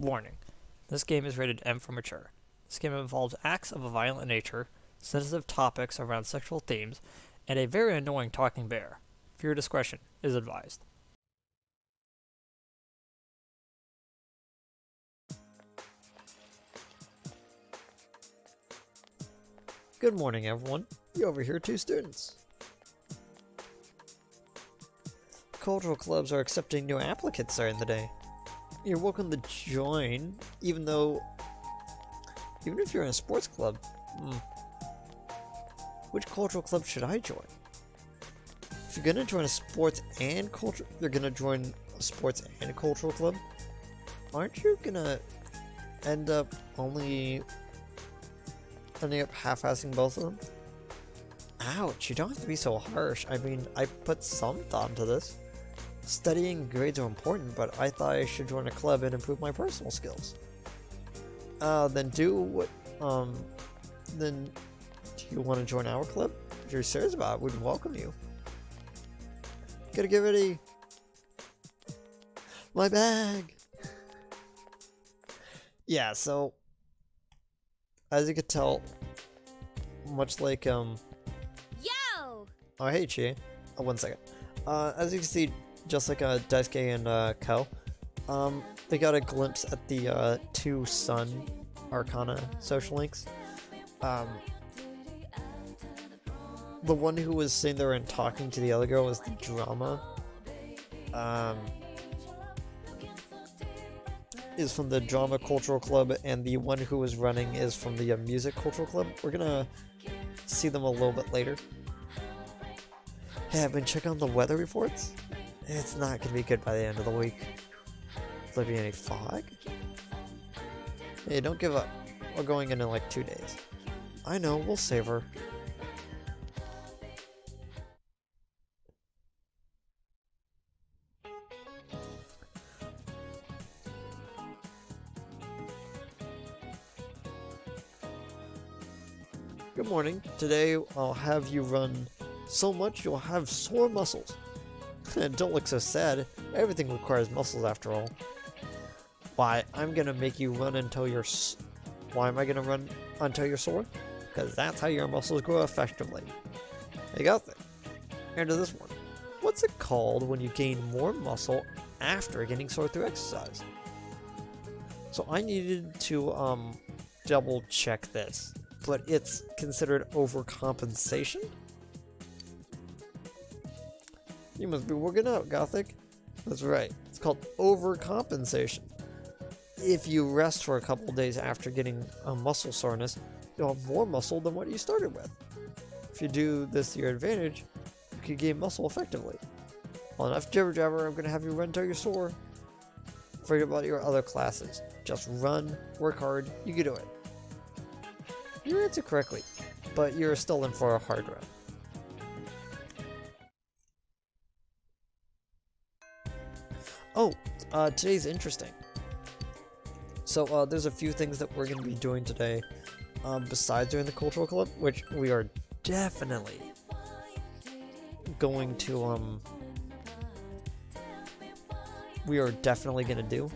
Warning: this game is rated M for mature. This game involves acts of a violent nature, sensitive topics around sexual themes, and a very annoying talking bear. Viewer discretion is advised. Good morning, everyone. You over here, two students. Cultural clubs are accepting new applicants during the day. You're welcome to join, even if you're in a sports club. Which cultural club should I join? If you're gonna join a sports and culture, you're gonna join a sports and a cultural club. Aren't you gonna end up ending up half-assing both of them? Ouch! You don't have to be so harsh. I mean, I put some thought into this. Studying grades are important, but I thought I should join a club and improve my personal skills. Then do you want to join our club? If you're serious about it, we'd welcome you. Gotta get ready. My bag! Yeah, so, as you could tell, much like, Yo! Oh, hey, Chi. Oh, 1 second. As you can see, just like Daisuke and Ko, they got a glimpse at the two Sun Arcana social links. The one who was sitting there and talking to the other girl was the drama. Is from the Drama Cultural Club, and the one who was running is from the Music Cultural Club. We're gonna see them a little bit later. Hey, I've been checking on the weather reports. It's not gonna be good by the end of the week. Will there be any fog? Hey, don't give up. We're going in like 2 days. I know, we'll save her. Good morning. Today I'll have you run so much you'll have sore muscles. Don't look so sad. Everything requires muscles after all. Why, I'm gonna make you run until you're Why am I gonna run until you're sore? Because that's how your muscles grow effectively. Hey, got there. And to this one. What's it called when you gain more muscle after getting sore through exercise? So I needed to double check this. But it's considered overcompensation? You must be working out, Gothic. That's right. It's called overcompensation. If you rest for a couple days after getting a muscle soreness, you'll have more muscle than what you started with. If you do this to your advantage, you can gain muscle effectively. Well, enough jibber jabber. I'm going to have you run till you're sore. Forget about your other classes. Just run, work hard, you can do it. You answered correctly, but you're still in for a hard run. Oh, today's interesting. So, there's a few things that we're going to be doing today, besides doing the cultural club, which we are definitely going to, do.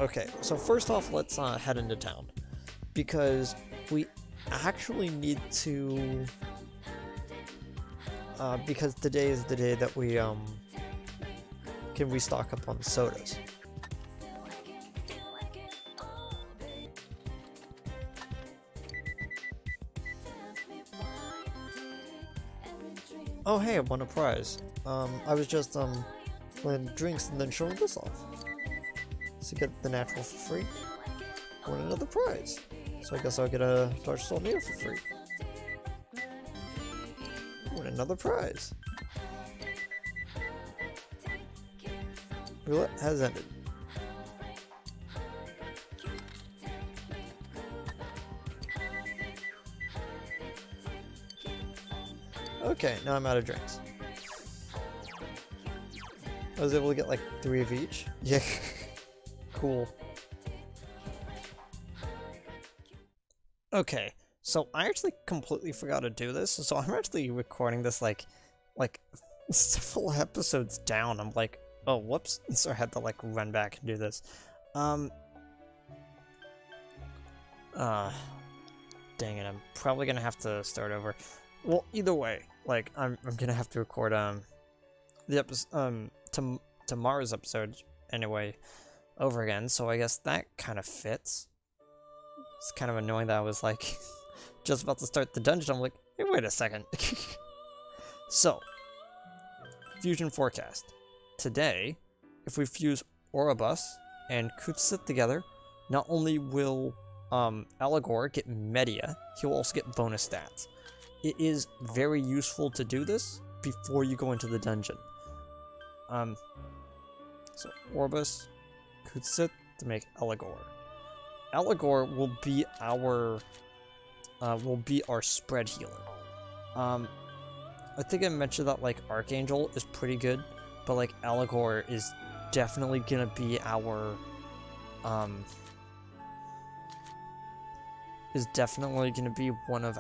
Okay, so first off, let's head into town, because we actually need to, because today is the day that we can restock up on sodas. Oh hey, I won a prize. I was just playing drinks and then showing this off. To get the natural for free. I won another prize. So I guess I'll get a Dark Soul Neo for free. I won another prize. Roulette has ended. Okay, now I'm out of drinks. I was able to get like 3 of each. Yeah. Cool. Okay, So I actually completely forgot to do this, so I'm actually recording this like several episodes down. I'm like, oh whoops, so I had to like run back and do this. Dang it, I'm probably gonna have to start over. Well, either way, like I'm gonna have to record the episode tomorrow's episode anyway over again, so I guess that kind of fits. It's kind of annoying that I was like just about to start the dungeon. I'm like, hey, wait a second. So, fusion forecast. Today, if we fuse Orobus and Kutsit together, not only will Allegor get Media, he'll also get bonus stats. It is very useful to do this before you go into the dungeon. So Orobus, Kutsit to make Allegor. Allegor will be our spread healer. I think I mentioned that like Archangel is pretty good, but like Allegor is definitely gonna be our one of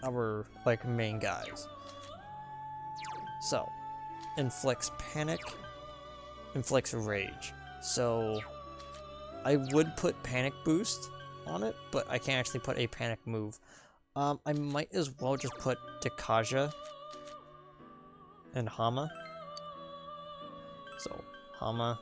our like main guys. So inflicts panic, inflicts rage. So I would put panic boost on it, but I can't actually put a panic move. I might as well just put Dekaja and Hama. So Hama.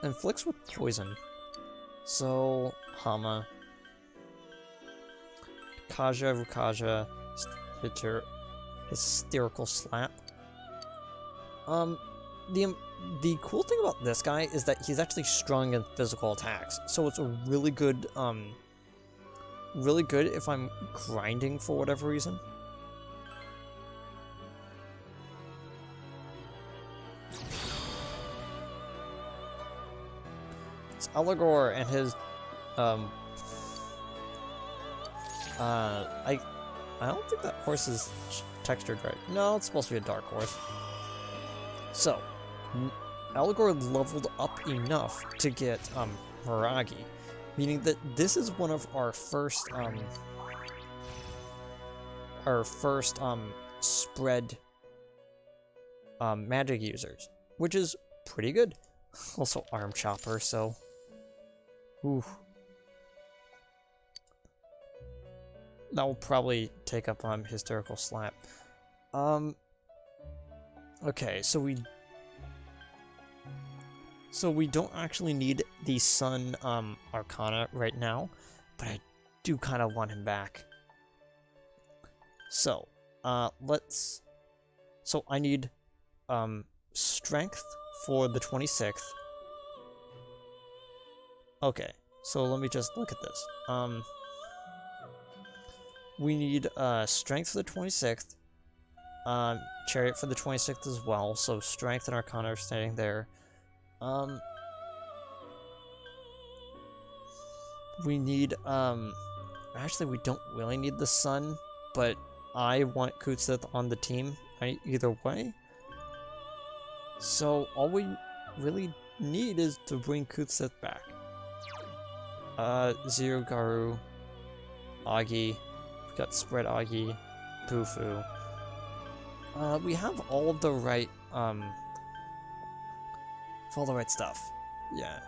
Inflicts with poison. So Hama. Dekaja, Rukaja, Hysterical Slap. The cool thing about this guy is that he's actually strong in physical attacks, so it's a really good if I'm grinding for whatever reason. It's Allegor and his I don't think that horse is textured right. No, it's supposed to be a dark horse. So, Allegor leveled up enough to get Miragi, meaning that this is one of our first spread magic users, which is pretty good. Also Arm Chopper, so ooh. That will probably take up Hysterical Slap. Okay, so we don't actually need the Sun Arcana right now, but I do kind of want him back. So, so I need Strength for the 26th. Okay, so let me just look at this. We need Strength for the 26th, Chariot for the 26th as well, so Strength and Arcana are staying there. We need, actually we don't really need the Sun, but I want Kutsith on the team either way. So all we really need is to bring Kutsith back. Zero Garu, Agi, we've got Spread Agi, Bufu. We have all the right, stuff. Yeah.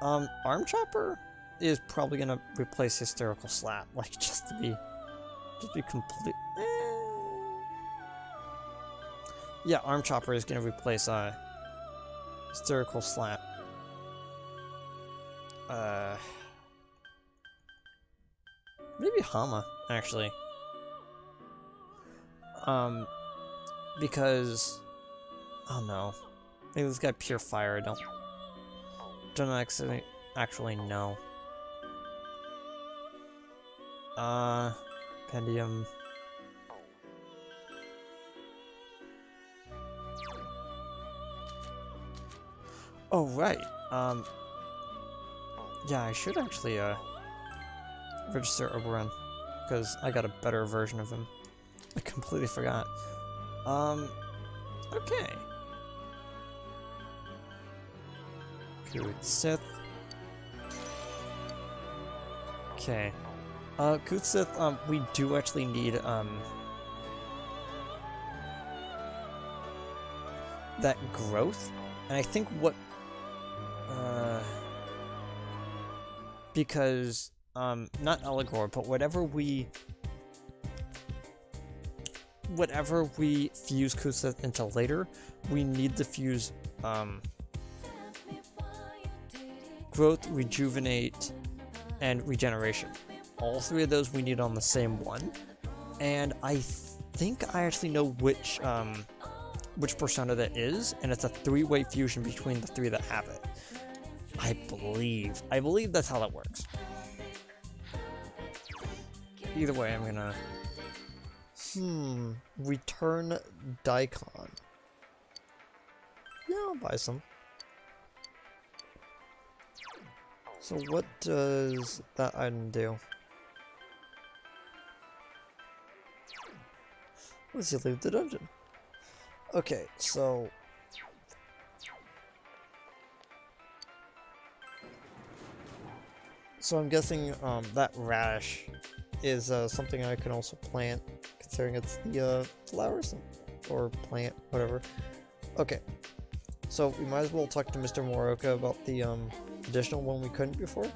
Arm Chopper is probably gonna replace Hysterical Slap, like just to be complete. Yeah, Arm Chopper is gonna replace Hysterical Slap. Maybe Hama, actually. Because, oh no, maybe this guy Pure Fire. I don't actually know. Pendium. Oh right. Yeah, I should actually register Oberon, because I got a better version of him. I completely forgot. Okay. Good Sith. Okay. Kutsith, we do actually need, that growth. And I think what, because, not Eligor, but whatever we fuse Kutsith into later, we need to fuse, growth, rejuvenate, and regeneration. All three of those we need on the same one, and I think I actually know which persona that is, and it's a three-way fusion between the three that have it. I believe that's how that works. Either way, I'm gonna return Daikon. Yeah, I'll buy some. So what does that item do? Let's see, leave the dungeon. Okay, so I'm guessing that radish is something I can also plant, considering it's the flowers or plant, whatever. Okay, so we might as well talk to Mr. Moroka about the additional one we couldn't before.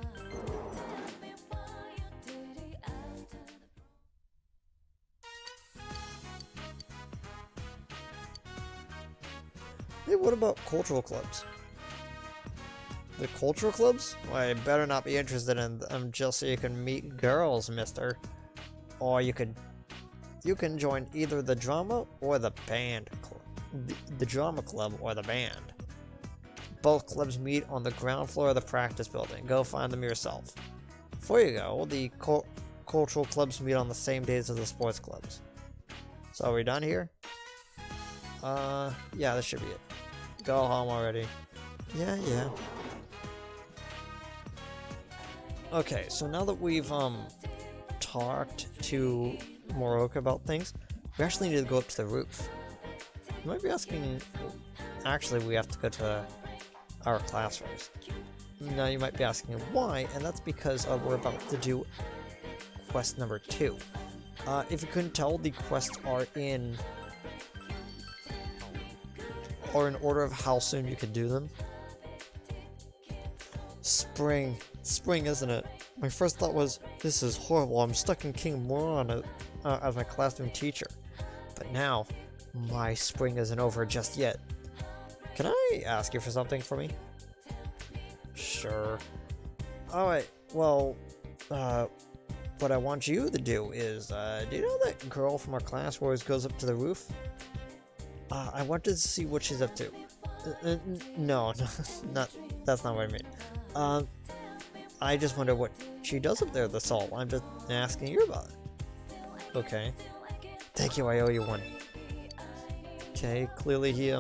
Hey, what about cultural clubs? The cultural clubs? Well, I better not be interested in them just so you can meet girls, mister. Or you can join either the drama or the band club. The drama club or the band. Both clubs meet on the ground floor of the practice building. Go find them yourself. Before you go, the cultural clubs meet on the same days as the sports clubs. So are we done here? Yeah, this should be it. Go home already. Yeah. Okay, so now that we've, talked to Moroka about things, we actually need to go up to the roof. You might be asking... Actually, we have to go to our class first. Now you might be asking why, and that's because we're about to do quest number 2. If you couldn't tell, the quests are in order of how soon you can do them. Spring, isn't it? My first thought was, this is horrible, I'm stuck in King Moron as my classroom teacher. But now, my spring isn't over just yet. Can I ask you for something for me? Sure. Alright, well, what I want you to do is, do you know that girl from our class who always goes up to the roof? I wanted to see what she's up to. No, that's not what I mean. I just wonder what she does up there, that's all. I'm just asking you about it. Okay. Thank you, I owe you one. Okay, clearly he,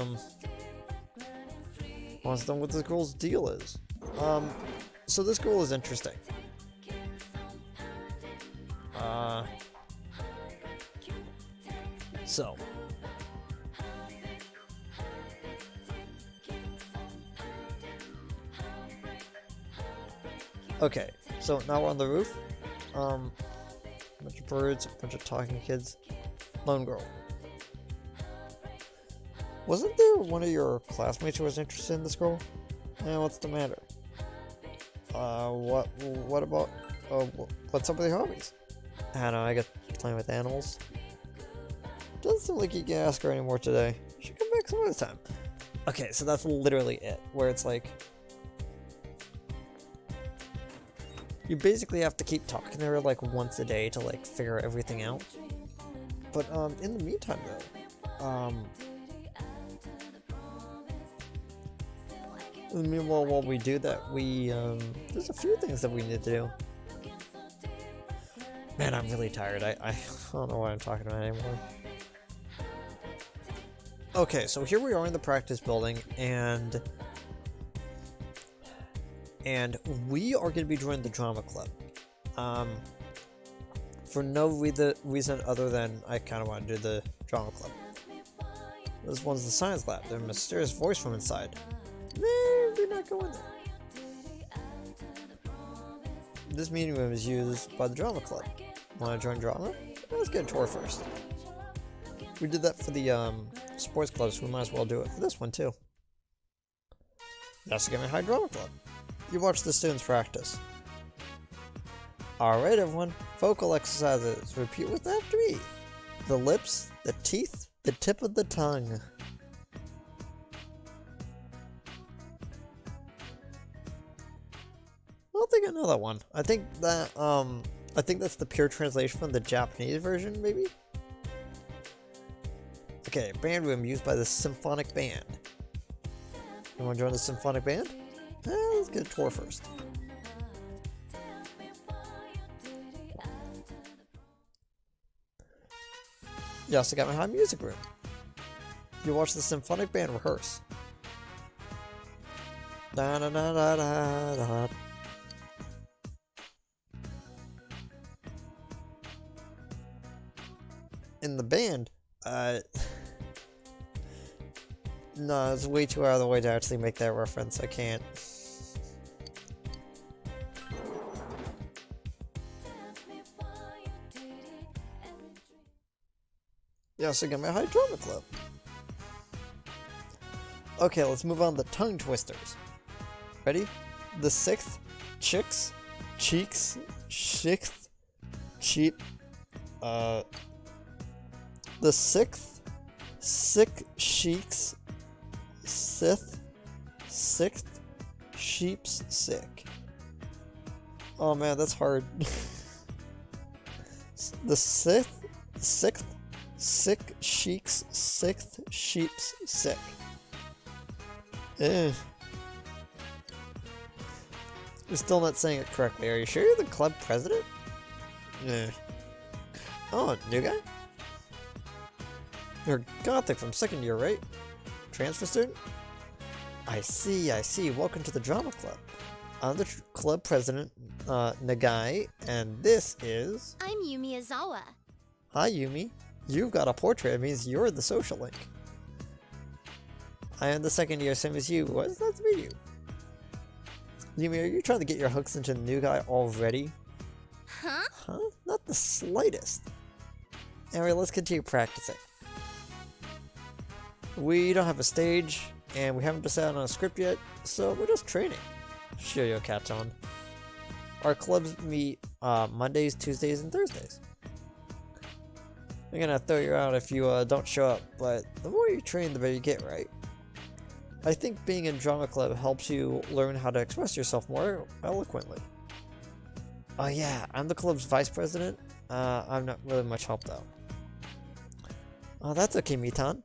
wants to know what this girl's deal is. So this girl is interesting. So. Okay, so now we're on the roof. A bunch of birds, a bunch of talking kids. Lone girl. Wasn't there one of your classmates who was interested in this girl? What's the matter? What about, what's up with your hobbies? I don't know, I guess playing with animals. Doesn't seem like you can ask her anymore today. She can come back some other time. Okay, so that's literally it, where it's like, you basically have to keep talking to her like once a day to like figure everything out. But in the meantime though, meanwhile while we do that, we there's a few things that we need to do. Man, I'm really tired. I don't know what I'm talking about anymore. Okay, so here we are in the practice building, and we are going to be joining the drama club. For no reason other than I kind of want to do the drama club. This one's the science lab. There's a mysterious voice from inside. Maybe not go in there. This meeting room is used by the drama club. Want to join drama? Let's get a tour first. We did that for the sports club, so we might as well do it for this one too. That's the High Drama Club. You watch the students practice. Alright everyone, vocal exercises. Repeat with after me. The lips, the teeth, the tip of the tongue. I don't think I know that one. I think that's the pure translation from the Japanese version, maybe? Okay, band room used by the symphonic band. You wanna join the symphonic band? Let's get a tour first. You also got my high music room. You watch the symphonic band rehearse. Da da da da da da. In the band, no, it's way too out of the way to actually make that reference. I can't. Yeah, so got my High Drama Club. Okay, let's move on to tongue twisters. Ready? The sixth, chicks, cheeks, sixth, cheap, the sixth, sick, sheiks, sixth, sheep's sick. Oh man, that's hard. The sixth, sick, sheiks, sixth, sheep's sick. You're still not saying it correctly. Are you sure you're the club president? Oh, new guy? You're Gothic from second year, right? Transfer student? I see, I see. Welcome to the drama club. I'm the club president, Nagai, and this is... I'm Yumi Azawa. Hi, Yumi. You've got a portrait. It means you're the social link. I am the second year, same as you. What is that to meet you? Yumi, are you trying to get your hooks into the new guy already? Huh? Huh? Not the slightest. Anyway, let's continue practicing. We don't have a stage, and we haven't decided on a script yet, so we're just training. Shiryo catch on. Our clubs meet Mondays, Tuesdays, and Thursdays. I'm gonna throw you out if you don't show up, but the more you train, the better you get, right? I think being in drama club helps you learn how to express yourself more eloquently. Oh yeah, I'm the club's vice president. I'm not really much help though. Oh, that's okay, Mitan.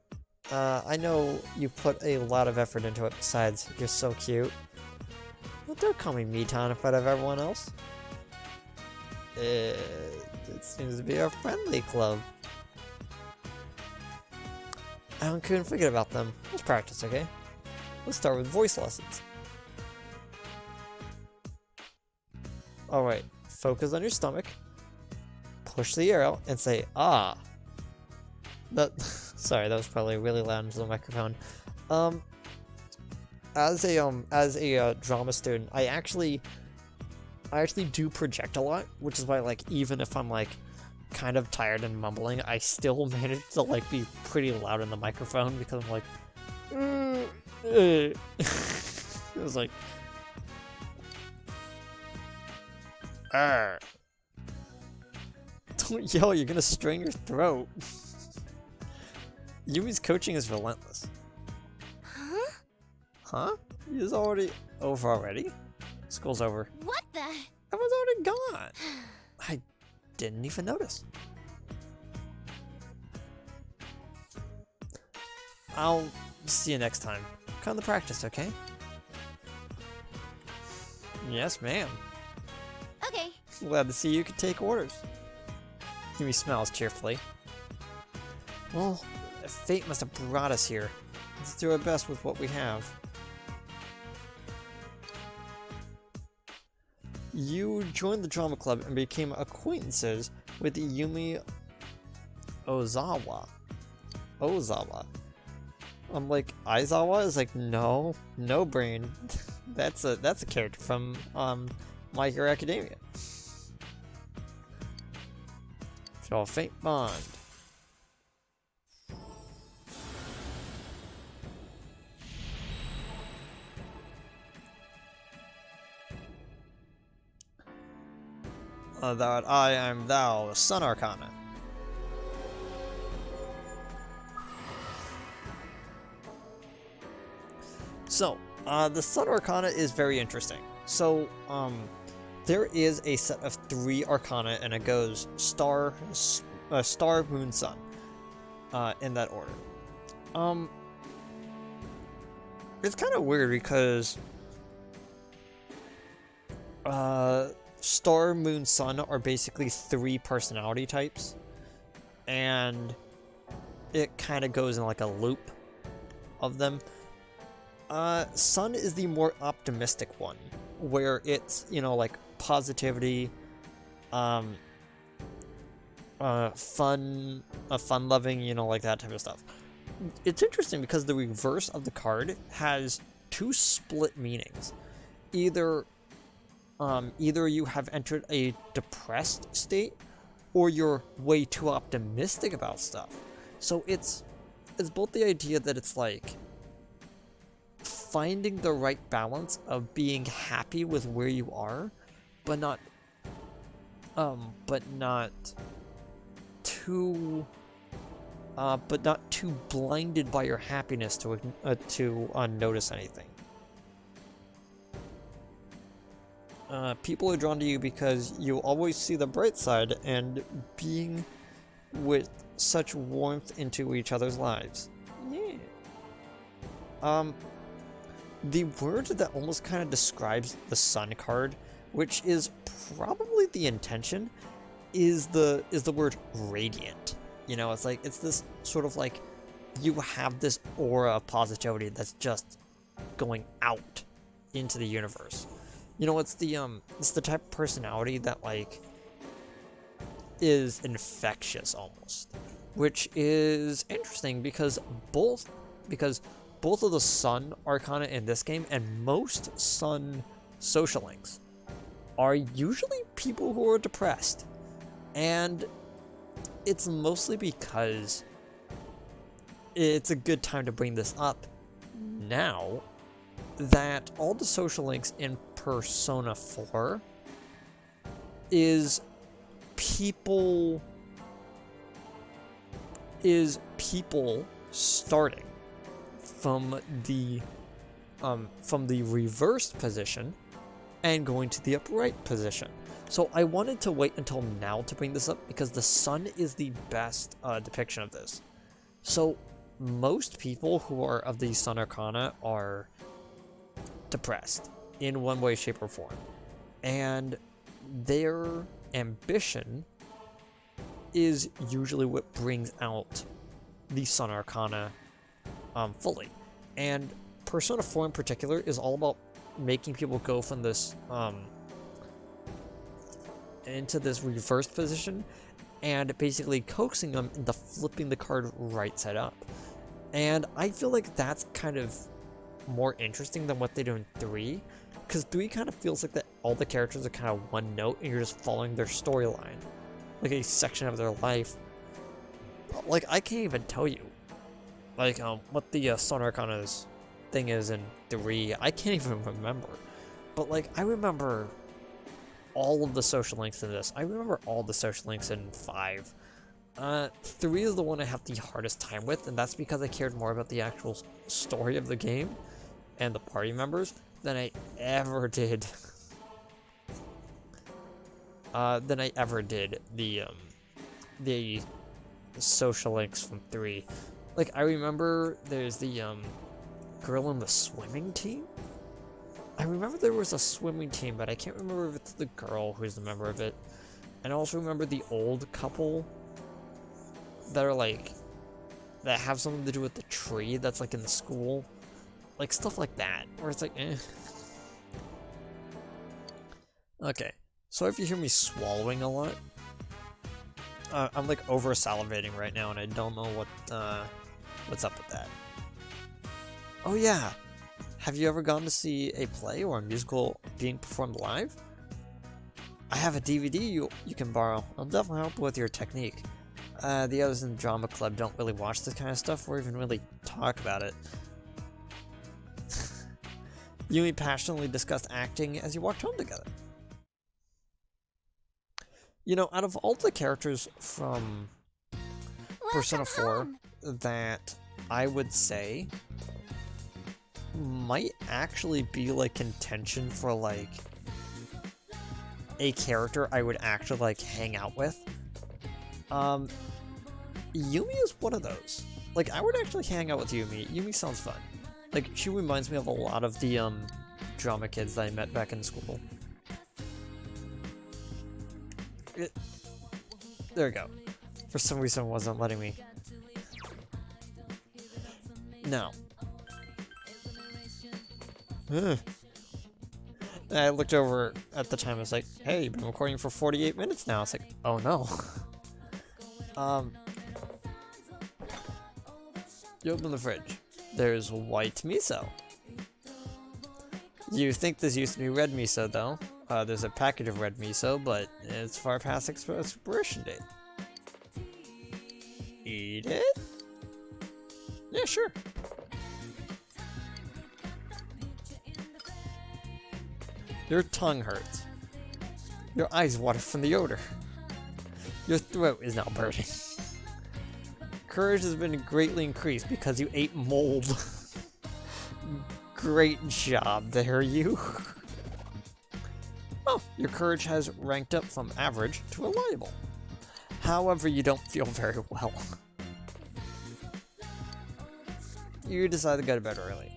I know you put a lot of effort into it. Besides, you're so cute. Well, don't call me Mitan in front of everyone else. It seems to be a friendly club. I couldn't forget about them. Let's practice, okay? Let's start with voice lessons. Alright, focus on your stomach. Push the air out and say, ah. Sorry, that was probably really loud into the microphone. As a drama student, I actually do project a lot, which is why, like, even if I'm like kind of tired and mumbling, I still manage to like be pretty loud in the microphone because I'm like, it was like, don't yell, you're gonna strain your throat. Yumi's coaching is relentless. Huh? Huh? He's already over already? School's over. What the? Everyone's already gone. I didn't even notice. I'll see you next time. Come to practice, okay? Yes, ma'am. Okay. Glad to see you can take orders. Yumi smiles cheerfully. Well, fate must have brought us here. Let's do our best with what we have. You joined the drama club and became acquaintances with Yumi Ozawa. I'm like, Aizawa is like, no, no brain. That's a character from My Hero Academia. Feel a faint bond. That I am thou, Sun Arcana. So, the Sun Arcana is very interesting. So, there is a set of 3 Arcana, and it goes Star, Moon, Sun, in that order. It's kind of weird because, Star, Moon, Sun are basically 3 personality types, and it kind of goes in like a loop of them. Sun is the more optimistic one, where it's, you know, like positivity, fun-loving, you know, like that type of stuff. It's interesting because the reverse of the card has 2 split meanings. Either you have entered a depressed state, or you're way too optimistic about stuff. So it's both the idea that it's like finding the right balance of being happy with where you are, but not too blinded by your happiness to notice anything. People are drawn to you because you always see the bright side and being with such warmth into each other's lives. Yeah. The word that almost kind of describes the Sun card, which is probably the intention, is the word radiant. You know, it's like, it's this sort of like, you have this aura of positivity that's just going out into the universe. You know, it's the type of personality that like is infectious almost, which is interesting because both of the Sun Arcana in this game and most Sun social links are usually people who are depressed, and it's mostly because it's a good time to bring this up now that all the social links in Persona 4 is people starting from the reversed position and going to the upright position. So I wanted to wait until now to bring this up because the Sun is the best depiction of this. So most people who are of the Sun Arcana are depressed in one way, shape, or form, and their ambition is usually what brings out the Sun Arcana fully. And Persona 4 in particular is all about making people go from this into this reversed position and basically coaxing them into flipping the card right side up. And I feel like that's kind of more interesting than what they do in 3, because 3 kind of feels like that all the characters are kind of one note and you're just following their storyline, like a section of their life. Like, I can't even tell you like what the Sun Arcana's thing is in 3. I can't even remember, but like I remember all of the social links in this. I remember all the social links in 5. 3 is the one I have the hardest time with, and that's because I cared more about the actual story of the game and the party members than I ever did the social links from 3. Like, I remember there's the girl in the swimming team. I remember there was a swimming team, but I can't remember if it's the girl who's the member of it. And I also remember the old couple that are like, that have something to do with the tree that's like in the school. Like stuff like that, where it's like, eh. Okay, so if you hear me swallowing a lot, I'm like over salivating right now and I don't know what's up with that. Oh yeah, have you ever gone to see a play or a musical being performed live? I have a DVD you can borrow. I'll definitely help with your technique. The others in the drama club don't really watch this kind of stuff or even really talk about it. Yumi passionately discussed acting as you walked home together. You know, out of all the characters from Persona 4 that I would say might actually be like contention for like a character I would actually like hang out with, Yumi is one of those. Like, I would actually hang out with Yumi. Yumi sounds fun. Like, she reminds me of a lot of the drama kids that I met back in school. There we go. For some reason it wasn't letting me. Now. I looked over at the time, I was like, hey, you've been recording for 48 minutes now. It's like, oh no. You open the fridge. There's white miso. You think this used to be red miso though. There's a package of red miso, but it's far past expiration date. Eat it? Yeah, sure. Your tongue hurts. Your eyes water from the odor. Your throat is now burning. Courage has been greatly increased because you ate mold. Great job there, you. Oh, your courage has ranked up from average to reliable. However, you don't feel very well. You decide to go to bed early.